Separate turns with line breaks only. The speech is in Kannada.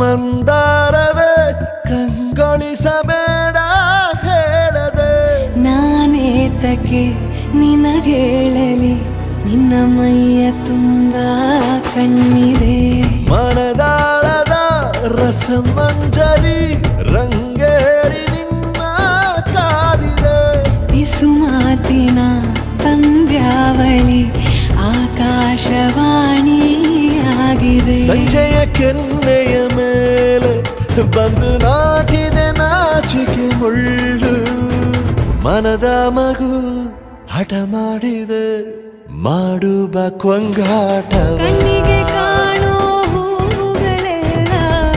ಮಂದಾರವೇ ಕಂಗೊಳಿಸಬೇಡ ಹೇಳದೆ
ನಾನೇತಕ್ಕೆ ನಿನಗೇಳಲಿ ನಿನ್ನ ಮೈಯ ತುಂಬ ಕಣ್ಣಿದೆ
ಮನದಾಳದ ರಸಮಂಜರಿ ರಂಗೇರಿ ನಿನ್ನ ಕಾದಿದೆ
ಬಿಸು ಮಾತಿನ ಪಂದ್ಯಾವಳಿ ಆಕಾಶವಾಣಿಯಾಗಿದೆ
ಸಂಜೆಯ ಕೆನ್ನೆಯ ಮೇಲೆ ಬಂದು ನಾಟಿದೆ ನಾಚಿಕೆ ಮುಳ್ಳು ಮನದ ಮಗು ಹಠ ಮಾಡಿದೆ ಮಾಡುವ ಕೊಂಗಾಟ
ಕಣ್ಣಿಗೆ